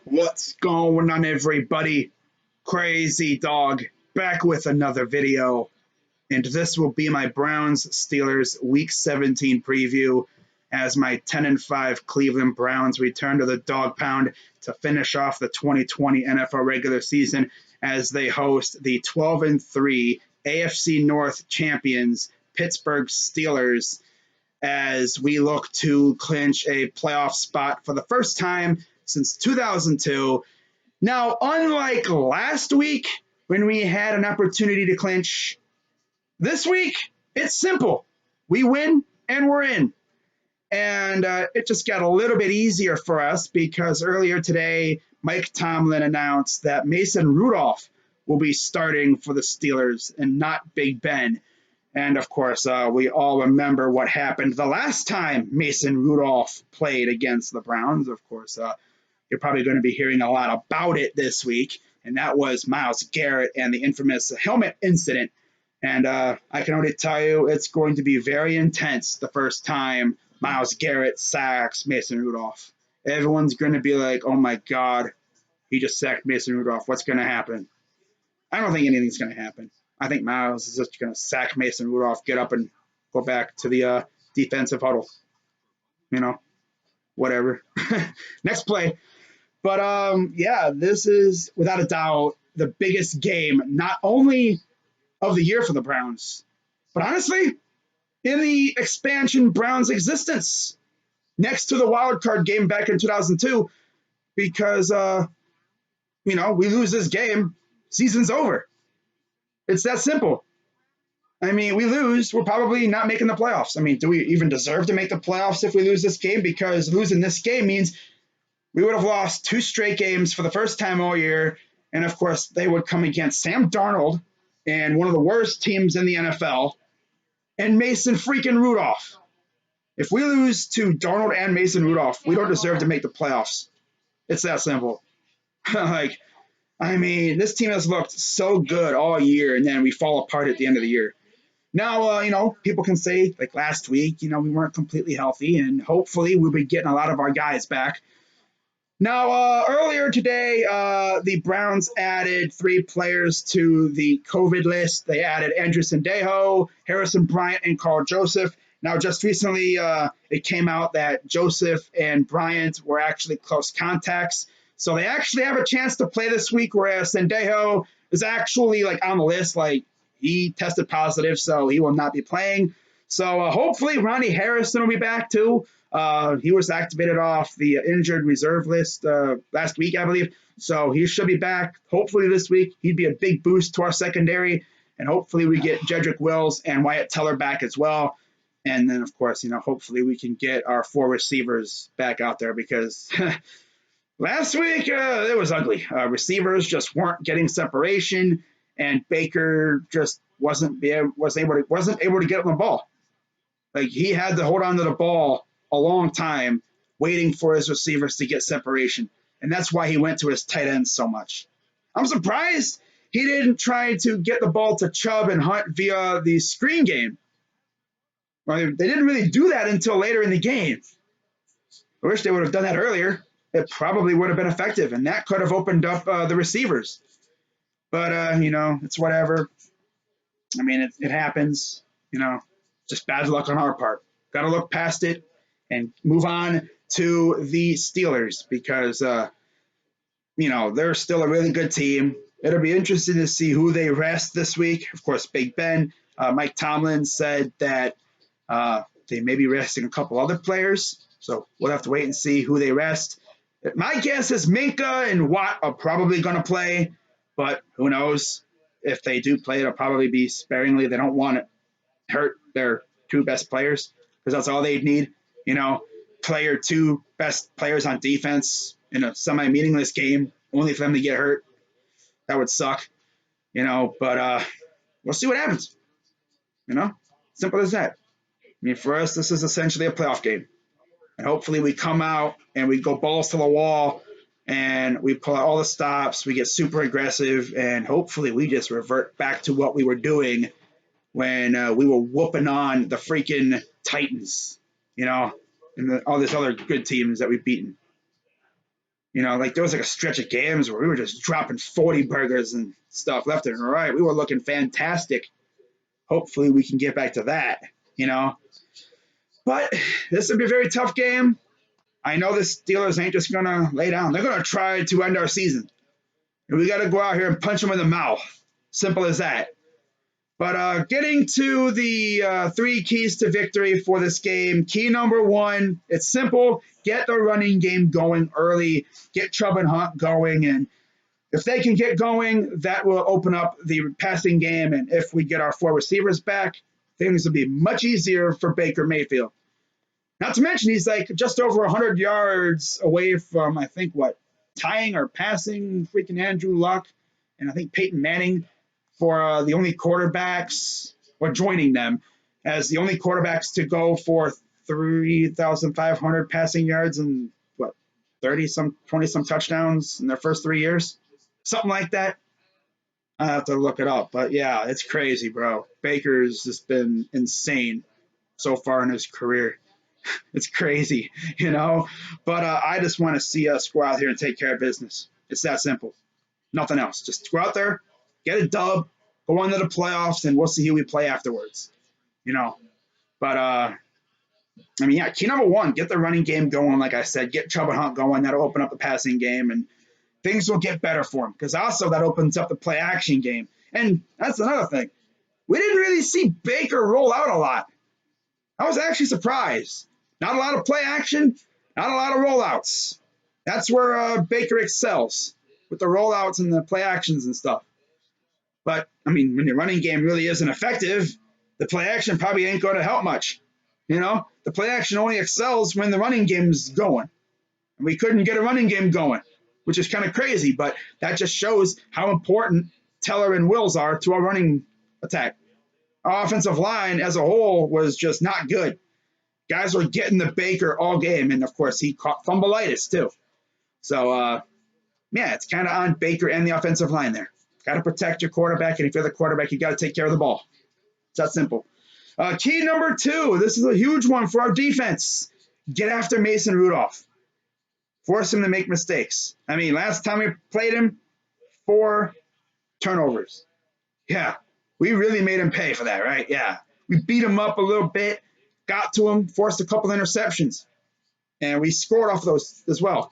What's going on, everybody? Crazy Dog back with another video, and this will be my Browns Steelers Week 17 preview as my 10-5 Cleveland Browns return to the dog pound to finish off the 2020 NFL regular season as they host the 12-3 AFC North champions Pittsburgh Steelers as we look to clinch a playoff spot for the first time since 2002. Now, unlike last week when we had an opportunity to clinch, this week it's simple. We win and we're in. And it just got a little bit easier for us because earlier today, Mike Tomlin announced that Mason Rudolph will be starting for the Steelers and not Big Ben. And of course, we all remember what happened the last time Mason Rudolph played against the Browns. Of course, you're probably going to be hearing a lot about it this week, and that was Myles Garrett and the infamous helmet incident. And I can only tell you it's going to be very intense the first time Myles Garrett sacks Mason Rudolph. Everyone's going to be like, oh my God, he just sacked Mason Rudolph. What's going to happen? I don't think anything's going to happen. I think Myles is just going to sack Mason Rudolph, get up and go back to the defensive huddle. You know, whatever. Next play. But, yeah, this is, without a doubt, the biggest game, not only of the year for the Browns, but honestly, in the expansion Browns existence, next to the wild card game back in 2002, because, we lose this game, season's over. It's that simple. I mean, we lose, we're probably not making the playoffs. I mean, do we even deserve to make the playoffs if we lose this game? Because losing this game means we would have lost 2 straight games for the first time all year. And, of course, they would come against Sam Darnold and one of the worst teams in the NFL and Mason freaking Rudolph. If we lose to Darnold and Mason Rudolph, we don't deserve to make the playoffs. It's that simple. This team has looked so good all year, and then we fall apart at the end of the year. Now, people can say, like last week, we weren't completely healthy, and hopefully we'll be getting a lot of our guys back. Now, earlier today, the Browns added 3 players to the COVID list. They added Andrew Sendejo, Harrison Bryant, and Carl Joseph. Now, just recently, it came out that Joseph and Bryant were actually close contacts. So they actually have a chance to play this week, whereas Sendejo is actually on the list. He tested positive, so he will not be playing. So hopefully Ronnie Harrison will be back too. He was activated off the injured reserve list last week, I believe. So he should be back hopefully this week. He'd be a big boost to our secondary. And hopefully we get Jedrick Wills and Wyatt Teller back as well. And then, of course, hopefully we can get our 4 receivers back out there because last week it was ugly. Receivers just weren't getting separation, and Baker just wasn't able to get on the ball. He had to hold on to the ball a long time, waiting for his receivers to get separation, and that's why he went to his tight ends so much. I'm surprised he didn't try to get the ball to Chubb and Hunt via the screen game. They didn't really do that until later in the game. I wish they would have done that earlier. It probably would have been effective, and that could have opened up the receivers. But, it's whatever. I mean, it happens, just bad luck on our part. Got to look past it and move on to the Steelers because, they're still a really good team. It'll be interesting to see who they rest this week. Of course, Big Ben. Mike Tomlin said that they may be resting a couple other players, so we'll have to wait and see who they rest. My guess is Minka and Watt are probably going to play, but who knows? If they do play, it'll probably be sparingly. They don't want to hurt their 2 best players because that's all they'd need. Play your 2 best players on defense in a semi-meaningless game, only for them to get hurt. That would suck, but we'll see what happens. Simple as that. I mean, for us, this is essentially a playoff game. And hopefully we come out and we go balls to the wall and we pull out all the stops, we get super aggressive, and hopefully we just revert back to what we were doing when we were whooping on the freaking Titans, and all these other good teams that we've beaten. Like there was like a stretch of games where we were just dropping 40 burgers and stuff left and right. We were looking fantastic. Hopefully we can get back to that, you know. But this will be a very tough game. I know the Steelers ain't just gonna lay down. They're gonna try to end our season. And we gotta go out here and punch them in the mouth. Simple as that. But getting to the 3 keys to victory for this game. Key number 1, it's simple. Get the running game going early. Get Chubb and Hunt going. And if they can get going, that will open up the passing game. And if we get our 4 receivers back, things will be much easier for Baker Mayfield. Not to mention, he's like just over 100 yards away from, I think, tying or passing freaking Andrew Luck and I think Peyton Manning for the only quarterbacks, or joining them as the only quarterbacks to go for 3,500 passing yards and 20 some touchdowns in their first 3 years, something like that. I have to look it up, but yeah, it's crazy, bro. Baker's just been insane so far in his career. It's crazy, But I just want to see us go out here and take care of business. It's that simple. Nothing else. Just go out there, get a dub, go on to the playoffs, and we'll see who we play afterwards. But yeah, key number 1, get the running game going. Like I said, get Chubb and Hunt going. That'll open up the passing game, and things will get better for him. Because also that opens up the play action game. And that's another thing. We didn't really see Baker roll out a lot. I was actually surprised. Not a lot of play action, not a lot of rollouts. That's where Baker excels, with the rollouts and the play actions and stuff. But, when your running game really isn't effective, the play action probably ain't going to help much. The play action only excels when the running game's going. And we couldn't get a running game going, which is kind of crazy, but that just shows how important Teller and Wills are to our running attack. Our offensive line as a whole was just not good. Guys were getting the Baker all game, and of course he caught fumbleitis too. So, it's kind of on Baker and the offensive line there. Got to protect your quarterback, and if you're the quarterback, you got to take care of the ball. It's that simple. Key number 2, this is a huge one for our defense. Get after Mason Rudolph. Force him to make mistakes. Last time we played him, 4 turnovers. Yeah, we really made him pay for that, right? Yeah. We beat him up a little bit, got to him, forced a couple interceptions, and we scored off those as well.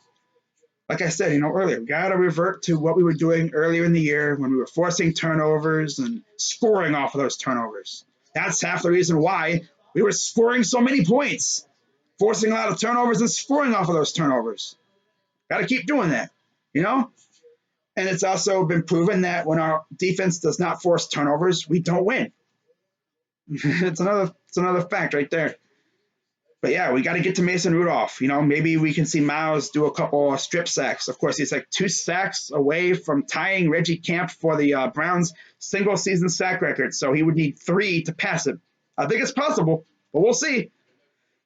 Like I said, earlier, we got to revert to what we were doing earlier in the year when we were forcing turnovers and scoring off of those turnovers. That's half the reason why we were scoring so many points, forcing a lot of turnovers and scoring off of those turnovers. Got to keep doing that, And it's also been proven that when our defense does not force turnovers, we don't win. It's another fact right there. But yeah, we got to get to Mason Rudolph. Maybe we can see Miles do a couple of strip sacks. Of course, he's like 2 sacks away from tying Reggie Camp for the Browns' single-season sack record. So he would need 3 to pass it. I think it's possible, but we'll see.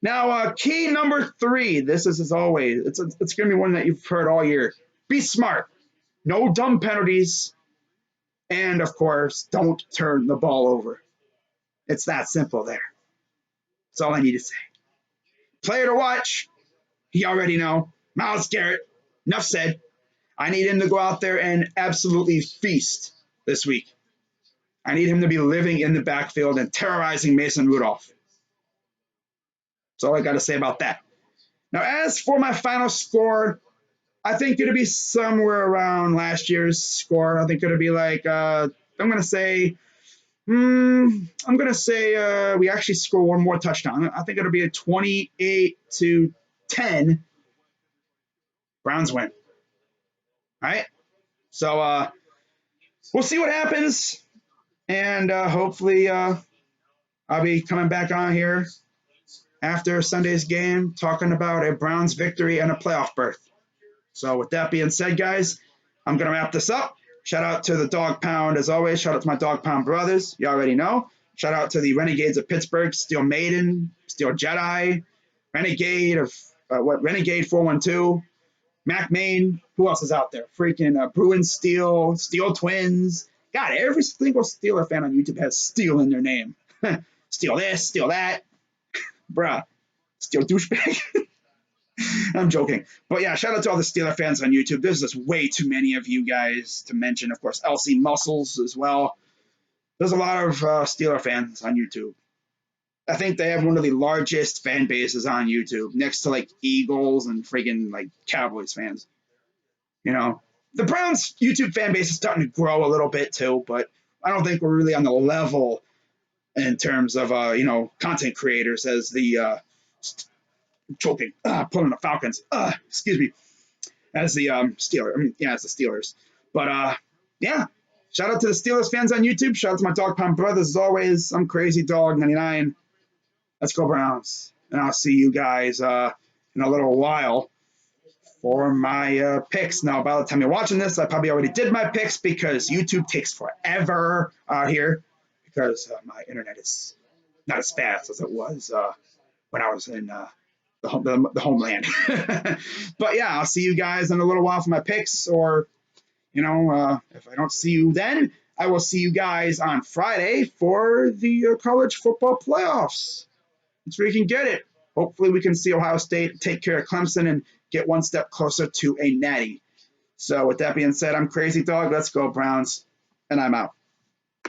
Now, key number 3. This is, as always, it's going to be one that you've heard all year. Be smart. No dumb penalties. And, of course, don't turn the ball over. It's that simple there. That's all I need to say. Player to watch, you already know, Myles Garrett. Enough said. I need him to go out there and absolutely feast this week. I need him to be living in the backfield and terrorizing Mason Rudolph. That's all I got to say about that. Now, as for my final score, I think it'll be somewhere around last year's score. I think it'll be like, I'm going to say we actually score one more touchdown. I think it'll be a 28-10 Browns win. All right? So we'll see what happens. And hopefully I'll be coming back on here after Sunday's game talking about a Browns victory and a playoff berth. So with that being said, guys, I'm going to wrap this up. Shout out to the Dog Pound, as always. Shout out to my Dog Pound brothers. You already know. Shout out to the Renegades of Pittsburgh, Steel Maiden, Steel Jedi, Renegade 412, Mac Main. Who else is out there? Freaking Bruin Steel, Steel Twins. God, every single Steeler fan on YouTube has Steel in their name. Steal this, steal that. Bruh. Steel douchebag. I'm joking. But yeah, shout out to all the Steeler fans on YouTube. There's just way too many of you guys to mention. Of course, LC Muscles as well. There's a lot of Steeler fans on YouTube. I think they have one of the largest fan bases on YouTube, next to like Eagles and freaking like Cowboys fans. You know, the Browns YouTube fan base is starting to grow a little bit too, but I don't think we're really on the level in terms of content creators as the choking pulling the Falcons. Excuse me, as the Steelers. I mean, yeah, as the Steelers. But yeah, shout out to the Steelers fans on YouTube. Shout out to my Dog Pound brothers as always. I'm Crazy Dog 99. Let's go Browns, and I'll see you guys in a little while for my picks. Now, by the time you're watching this, I probably already did my picks because YouTube takes forever out here because my internet is not as fast as it was when I was in the homeland. But yeah, I'll see you guys in a little while for my picks, or if I don't see you then, I will see you guys on Friday for the college football playoffs. That's where you can get it. Hopefully, we can see Ohio State take care of Clemson and get one step closer to a natty. So, with that being said, I'm Crazy Dog. Let's go, Browns. And I'm out.